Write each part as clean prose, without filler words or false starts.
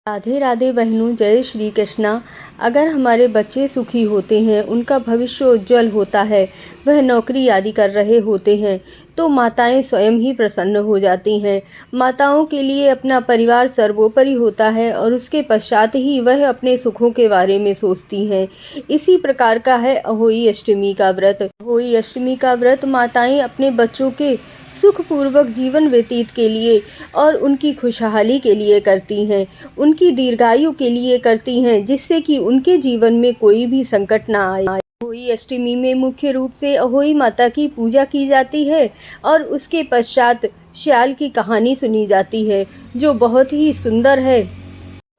राधे राधे बहनों, जय श्री कृष्णा। अगर हमारे बच्चे सुखी होते हैं, उनका भविष्य उज्जवल होता है, वह नौकरी आदि कर रहे होते हैं, तो माताएं स्वयं ही प्रसन्न हो जाती हैं। माताओं के लिए अपना परिवार सर्वोपरि होता है और उसके पश्चात ही वह अपने सुखों के बारे में सोचती हैं। इसी प्रकार का है अहोई अष्टमी का व्रत। अहोई अष्टमी का व्रत माताएं अपने बच्चों के सुखपूर्वक जीवन व्यतीत के लिए और उनकी खुशहाली के लिए करती हैं, उनकी दीर्घायु के लिए करती हैं, जिससे कि उनके जीवन में कोई भी संकट ना आए। अहोई अष्टमी में मुख्य रूप से अहोई माता की पूजा की जाती है और उसके पश्चात श्याल की कहानी सुनी जाती है, जो बहुत ही सुंदर है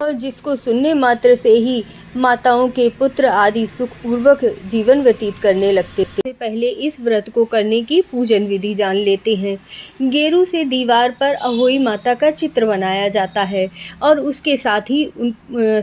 और जिसको सुनने मात्र से ही माताओं के पुत्र आदि सुखपूर्वक जीवन व्यतीत करने लगते थे। पहले इस व्रत को करने की पूजन विधि जान लेते हैं। गेरू से दीवार पर अहोई माता का चित्र बनाया जाता है और उसके साथ ही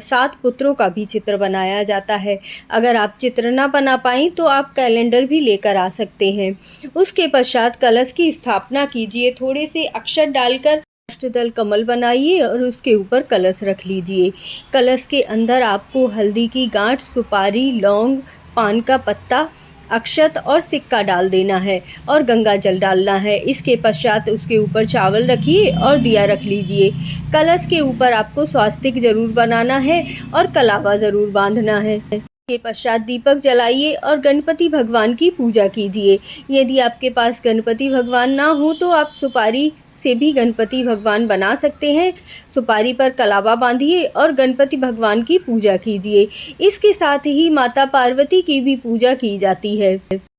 7 पुत्रों का भी चित्र बनाया जाता है। अगर आप चित्र ना बना पाएं तो आप कैलेंडर भी लेकर आ सकते हैं। उसके पश्चात कलश की स्थापना कीजिए। थोड़े से अक्षत डालकर अष्टदल कमल बनाइए और उसके ऊपर कलश रख लीजिए। कलश के अंदर आपको हल्दी की गांठ, सुपारी, लौंग, पान का पत्ता, अक्षत और सिक्का डाल देना है और गंगा जल डालना है। इसके पश्चात उसके ऊपर चावल रखिए और दिया रख लीजिए। कलश के ऊपर आपको स्वास्तिक जरूर बनाना है और कलावा जरूर बांधना है। के पश्चात दीपक जलाइए और गणपति भगवान की पूजा कीजिए। यदि आपके पास गणपति भगवान ना हो तो आप सुपारी से भी गणपति भगवान बना सकते हैं। सुपारी पर कलावा बांधिए और गणपति भगवान की पूजा कीजिए। इसके साथ ही माता पार्वती की भी पूजा की जाती है।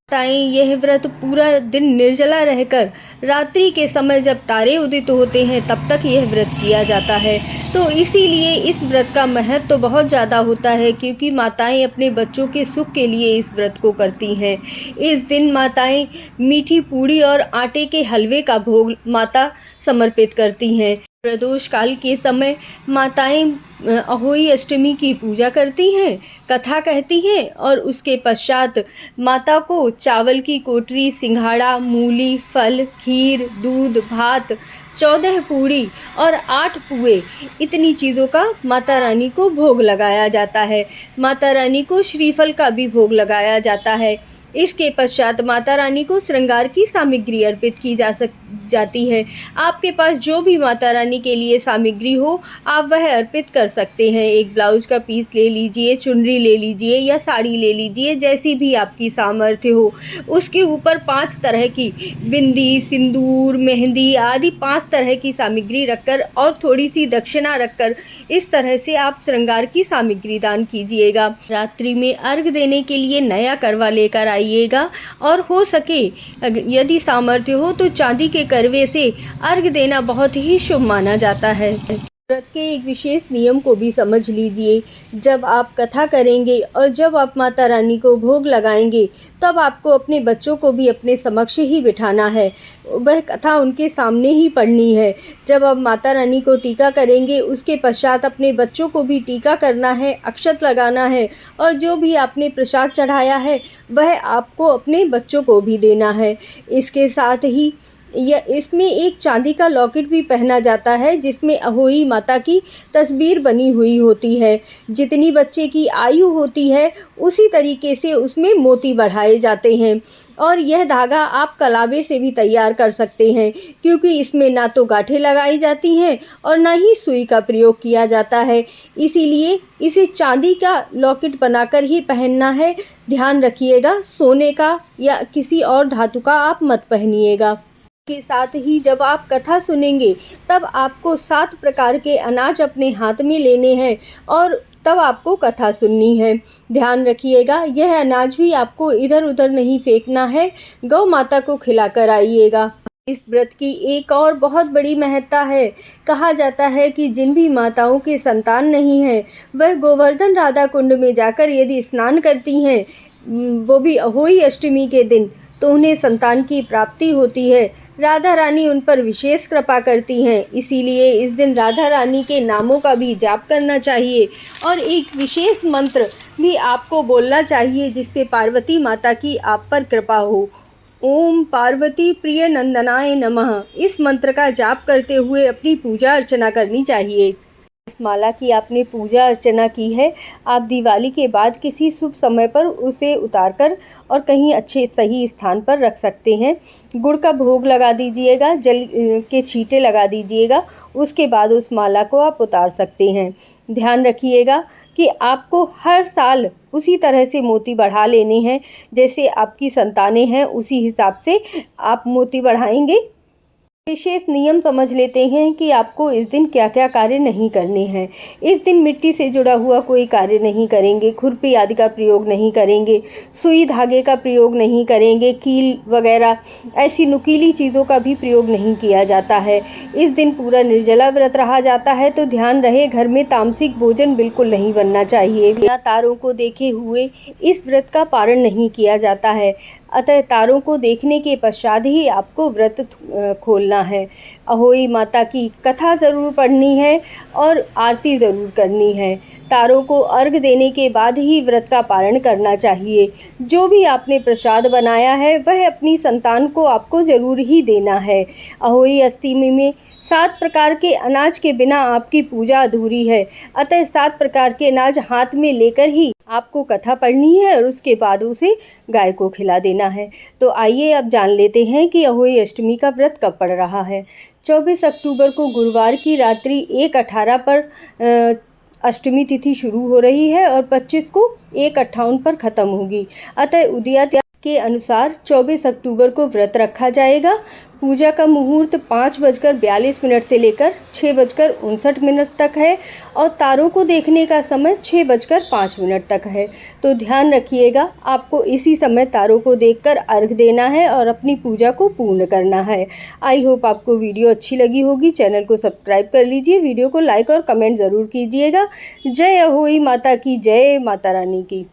माताएं यह व्रत पूरा दिन निर्जला रहकर रात्रि के समय जब तारे उदित होते हैं तब तक यह व्रत किया जाता है। तो इसीलिए इस व्रत का महत्व तो बहुत ज़्यादा होता है, क्योंकि माताएं अपने बच्चों के सुख के लिए इस व्रत को करती हैं। इस दिन माताएं मीठी पूड़ी और आटे के हलवे का भोग माता समर्पित करती हैं। प्रदोष काल के समय माताएं अहोई अष्टमी की पूजा करती हैं, कथा कहती हैं और उसके पश्चात माता को चावल की कोटरी, सिंघाड़ा, मूली, फल, खीर, दूध, भात, 14 पूड़ी और 8 पुए, इतनी चीज़ों का माता रानी को भोग लगाया जाता है। माता रानी को श्रीफल का भी भोग लगाया जाता है। इसके पश्चात माता रानी को श्रृंगार की सामग्री अर्पित की जाती है। आपके पास जो भी माता रानी के लिए सामग्री हो आप वह अर्पित कर सकते हैं। एक ब्लाउज का पीस ले लीजिए, चुनरी ले लीजिए या साड़ी ले लीजिए, जैसी भी आपकी सामर्थ्य हो। उसके ऊपर 5 तरह की बिंदी, सिंदूर, मेहंदी आदि 5 तरह की सामग्री रखकर और थोड़ी सी दक्षिणा रखकर इस तरह से आप श्रृंगार की सामग्री दान कीजिएगा। रात्रि में अर्घ देने के लिए नया करवा लेकर आइएगा और हो सके यदि सामर्थ्य हो तो चांदी के करवे से अर्घ देना बहुत ही शुभ माना जाता है। व्रत के एक विशेष नियम को भी समझ लीजिए। जब आप कथा करेंगे और जब आप माता रानी को भोग लगाएंगे तब आपको अपने बच्चों को भी अपने समक्ष ही बिठाना है। वह कथा उनके सामने ही पढ़नी है। जब आप माता रानी को टीका करेंगे उसके पश्चात अपने बच्चों को भी टीका करना है, अक्षत लगाना है और जो भी आपने प्रसाद चढ़ाया है वह आपको अपने बच्चों को भी देना है। इसके साथ ही इसमें एक चांदी का लॉकेट भी पहना जाता है जिसमें अहोई माता की तस्वीर बनी हुई होती है। जितनी बच्चे की आयु होती है उसी तरीके से उसमें मोती बढ़ाए जाते हैं और यह धागा आप कलावे से भी तैयार कर सकते हैं, क्योंकि इसमें ना तो गांठें लगाई जाती हैं और ना ही सुई का प्रयोग किया जाता है। इसीलिए इसे चांदी का लॉकेट बनाकर ही पहनना है। ध्यान रखिएगा, सोने का या किसी और धातु का आप मत पहनिएगा। के साथ ही जब आप कथा सुनेंगे तब आपको 7 प्रकार के अनाज अपने हाथ में लेने हैं और तब आपको कथा सुननी है। ध्यान रखिएगा, यह अनाज भी आपको इधर उधर नहीं फेंकना है, गौ माता को खिलाकर आइएगा। इस व्रत की एक और बहुत बड़ी महत्ता है। कहा जाता है कि जिन भी माताओं के संतान नहीं है वह गोवर्धन राधा कुंड में जाकर यदि स्नान करती हैं, वो भी अहोई अष्टमी के दिन, तो उन्हें संतान की प्राप्ति होती है। राधा रानी उन पर विशेष कृपा करती हैं। इसीलिए इस दिन राधा रानी के नामों का भी जाप करना चाहिए और एक विशेष मंत्र भी आपको बोलना चाहिए जिससे पार्वती माता की आप पर कृपा हो। ओम पार्वती प्रिय नंदनाय नमः। इस मंत्र का जाप करते हुए अपनी पूजा अर्चना करनी चाहिए। इस माला की आपने पूजा अर्चना की है, आप दिवाली के बाद किसी शुभ समय पर उसे उतारकर और कहीं अच्छे सही स्थान पर रख सकते हैं। गुड़ का भोग लगा दीजिएगा, जल के छींटे लगा दीजिएगा, उसके बाद उस माला को आप उतार सकते हैं। ध्यान रखिएगा कि आपको हर साल उसी तरह से मोती बढ़ा लेने हैं, जैसे आपकी संतानें हैं उसी हिसाब से आप मोती बढ़ाएंगे। विशेष नियम समझ लेते हैं कि आपको इस दिन क्या क्या कार्य नहीं करने हैं। इस दिन मिट्टी से जुड़ा हुआ कोई कार्य नहीं करेंगे, खुरपी आदि का प्रयोग नहीं करेंगे, सुई धागे का प्रयोग नहीं करेंगे, कील वगैरह ऐसी नुकीली चीज़ों का भी प्रयोग नहीं किया जाता है। इस दिन पूरा निर्जला व्रत रहा जाता है, तो ध्यान रहे घर में तामसिक भोजन बिल्कुल नहीं बनना चाहिए। बिना तारों को देखे हुए इस व्रत का पारण नहीं किया जाता है, अतः तारों को देखने के पश्चात ही आपको व्रत खोलना है। अहोई माता की कथा ज़रूर पढ़नी है और आरती ज़रूर करनी है। तारों को अर्घ देने के बाद ही व्रत का पारण करना चाहिए। जो भी आपने प्रसाद बनाया है वह अपनी संतान को आपको ज़रूर ही देना है। अहोई अष्टमी में 7 प्रकार के अनाज के बिना आपकी पूजा अधूरी है, अतः 7 प्रकार के अनाज हाथ में लेकर ही आपको कथा पढ़नी है और उसके बाद उसे गाय को खिला देना है। तो आइए अब जान लेते हैं कि अहोई अष्टमी का व्रत कब पड़ रहा है। 24 अक्टूबर को गुरुवार की रात्रि 1:18 पर अष्टमी तिथि शुरू हो रही है और 25 को 1:58 पर ख़त्म होगी। अतः उदयात के अनुसार 24 अक्टूबर को व्रत रखा जाएगा। पूजा का मुहूर्त 5:42 से लेकर 6:59 तक है और तारों को देखने का समय 6:05 तक है। तो ध्यान रखिएगा, आपको इसी समय तारों को देखकर अर्घ देना है और अपनी पूजा को पूर्ण करना है। आई होप आपको वीडियो अच्छी लगी होगी। चैनल को सब्सक्राइब कर लीजिए, वीडियो को लाइक और कमेंट ज़रूर कीजिएगा। जय अहोई माता की, जय माता रानी की।